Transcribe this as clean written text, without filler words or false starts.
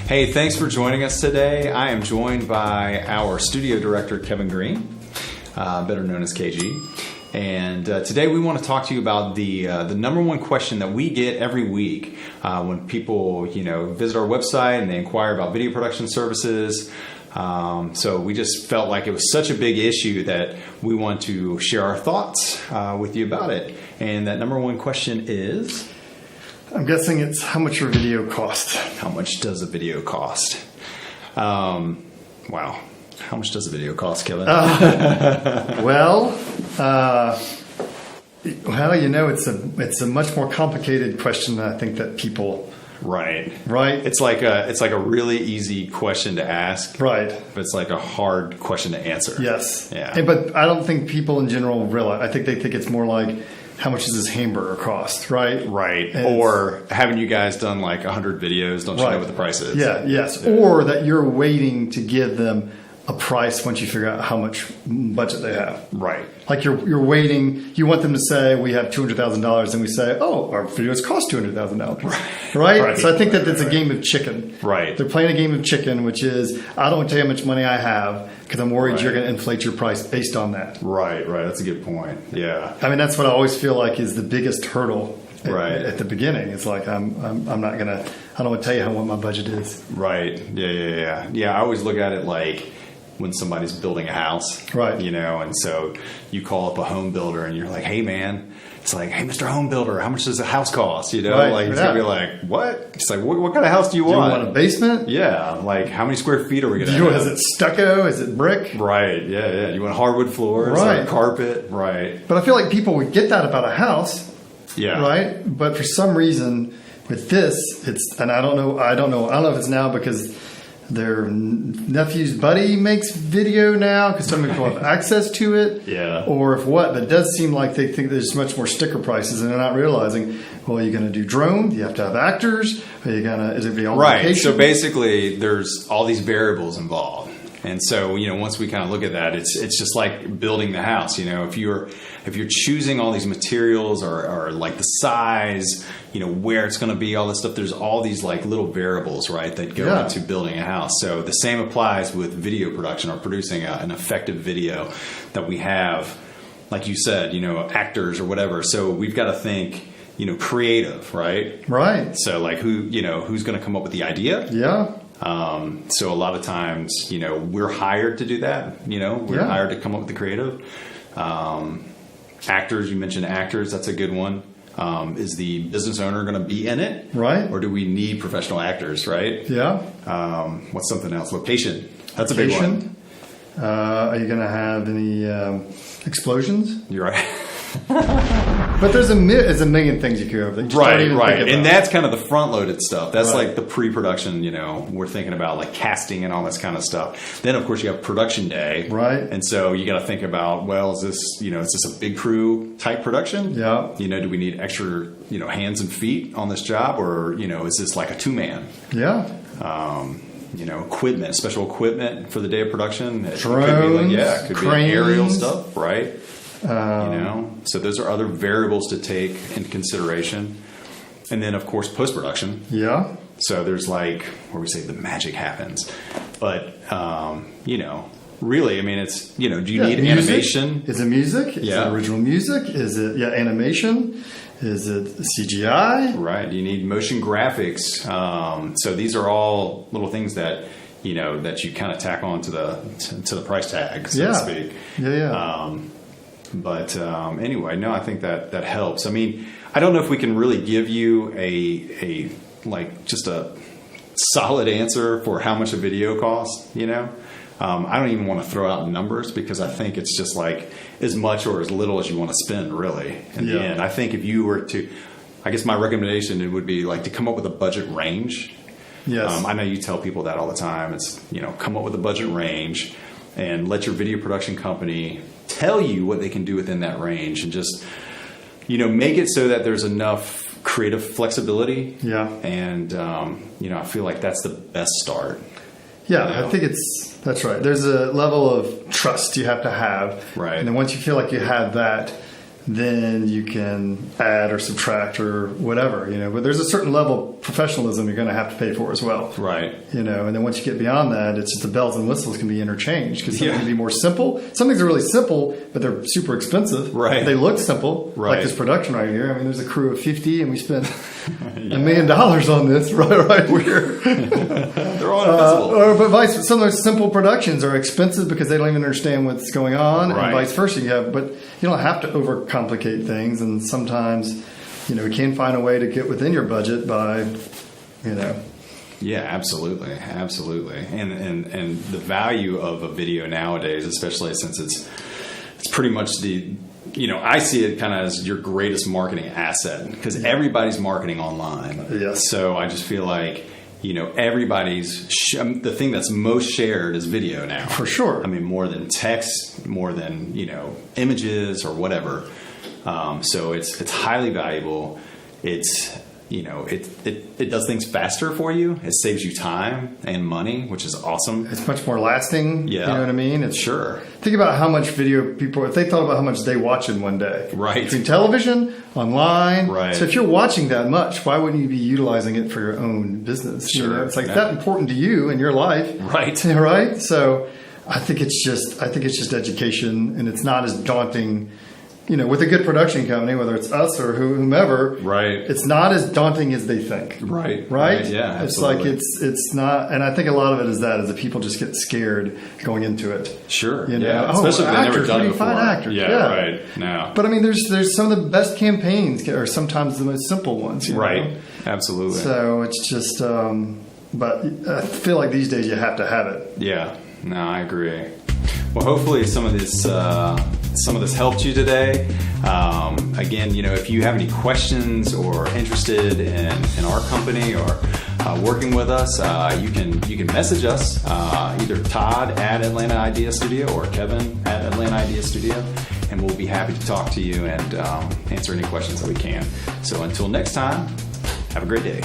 Hey, thanks for joining us today. I am joined by our studio director, Kevin Greene, better known as KG. And today we want to talk to you about the number one question that we get every week when people, visit our website and they inquire about video production services. So we just felt like it was such a big issue that we want to share our thoughts with you about it. And that number one question is? I'm guessing it's how much your video cost. How much does a video cost? Wow. How much does a video cost, Kevin? It's a much more complicated question than I think that people. Right. Right. It's like a really easy question to ask. Right. But it's like a hard question to answer. Yes. Yeah. But I don't think people in general realize. I think they think it's more like, how much does this hamburger cost? Right. Right. Or haven't you guys done like 100 videos? Don't you know what the price is? Yeah. Yes. Yeah. Or that you're waiting to give them a price once you figure out how much budget they have. Right. Like you're waiting. You want them to say we have $200,000, and we say, oh, our videos cost $200,000. Right. So I think that it's a game of chicken. Right. They're playing a game of chicken, which is I don't want to tell you how much money I have because I'm worried you're going to inflate your price based on that. Right. That's a good point. Yeah. I mean, that's what I always feel like is the biggest hurdle. At the beginning, it's like I don't want to tell you what my budget is. Right. Yeah. I always look at it like when somebody's building a house, right? And so you call up a home builder and you're like, "Hey, man," it's like, "Hey, Mr. Home Builder, how much does a house cost?" Right. Like he's gonna be like, "What?" It's like, "What kind of house do you want? Do you want a basement? Yeah, like how many square feet are we gonna have? Is it stucco? Is it brick? Right. Yeah. You want hardwood floors? Right. Like carpet? Right. But I feel like people would get that about a house. Yeah. Right. But for some reason, with this, and I don't know if it's now because their nephew's buddy makes video now because some people have access to it. Yeah. Or if what, but it does seem like they think there's much more sticker prices and they're not realizing, well, you're going to do drone, you have to have actors, is it be on location? Right. So basically there's all these variables involved. And so, once we kind of look at that, it's just like building the house. If you're choosing all these materials or like the size, where it's going to be, all this stuff, there's all these like little variables, right, that go into building a house. So the same applies with video production or producing an effective video that we have, like you said, actors or whatever. So we've got to think, creative, right? Right. So like who's going to come up with the idea? Yeah. So a lot of times, we're hired to do that. We're hired to come up with the creative. Actors, you mentioned actors. That's a good one. Is the business owner going to be in it? Right. Or do we need professional actors, right? Yeah. What's something else? Location. That's a big one. Are you going to have any explosions? You're right. But there's a million things you could have. Right. And that's kind of the front-loaded stuff. That's like the pre-production, we're thinking about like casting and all this kind of stuff. Then, of course, you have production day. Right. And so you got to think about, well, is this a big crew type production? Yeah. Do we need extra, hands and feet on this job? Or, is this like a two-man? Yeah. Equipment, special equipment for the day of production. Drones, it could be aerial stuff, right? So those are other variables to take into consideration. And then, of course, post-production. Yeah. So there's like where we say the magic happens. But, really, I mean, it's, do you need music? Animation? Is it music? Is it original music? Is it, animation? Is it CGI? Right. You need motion graphics. So these are all little things that, that you kind of tack on to the price tag, so to speak. Yeah. But anyway, no, I think that helps. I mean, I don't know if we can really give you a just a solid answer for how much a video costs, I don't even want to throw out numbers because I think it's just like as much or as little as you want to spend really in the end. I think if you were to, I guess my recommendation it would be like to come up with a budget range. Yes. I know you tell people that all the time. It's, come up with a budget range and let your video production company tell you what they can do within that range and just, make it so that there's enough creative flexibility. Yeah. And, I feel like that's the best start. Yeah, I think that's right. There's a level of trust you have to have. Right. And then once you feel like you have that, then you can add or subtract or whatever, but there's a certain level of professionalism you're going to have to pay for as well. Right. And then once you get beyond that, it's just the bells and whistles can be interchanged because something can be more simple. Some things are really simple, but they're super expensive. Right. They look simple, right. like this production right here. I mean, there's a crew of 50 and we spent $1 million on this right here. They're all invisible. But some of those simple productions are expensive because they don't even understand what's going on, and vice versa. But you don't have to overcomplicate things, and sometimes, you can find a way to get within your budget by, Yeah, absolutely, and the value of a video nowadays, especially since it's pretty much I see it kind of as your greatest marketing asset because everybody's marketing online. Yes. So I just feel like everybody's the thing that's most shared is video now. For sure. I mean, more than text, more than images or whatever. So it's highly valuable. It's it does things faster for you. It saves you time and money, which is awesome. It's much more lasting. Yeah. You know what I mean? It's sure. Think about how much video if they thought about how much they watch in one day. Right. Between television, online. Right. So if you're watching that much, why wouldn't you be utilizing it for your own business? Sure. It's like that important to you in your life. Right. Right. So I think it's just education, and it's not as daunting. With a good production company, whether it's us or whomever, right? It's not as daunting as they think, right? Yeah, absolutely. It's like it's not, and I think a lot of it is that the people just get scared going into it. Sure, yeah, especially if they've never done it before. Actors. Yeah, right. No, but I mean, there's some of the best campaigns, or sometimes the most simple ones, right? Absolutely. So it's just, but I feel like these days you have to have it. Yeah, no, I agree. Well, hopefully some of this helped you today. Again, if you have any questions or interested in our company or working with us, you can message us, either Todd at Atlanta Idea Studio or Kevin at Atlanta Idea Studio, and we'll be happy to talk to you and answer any questions that we can. So until next time, have a great day.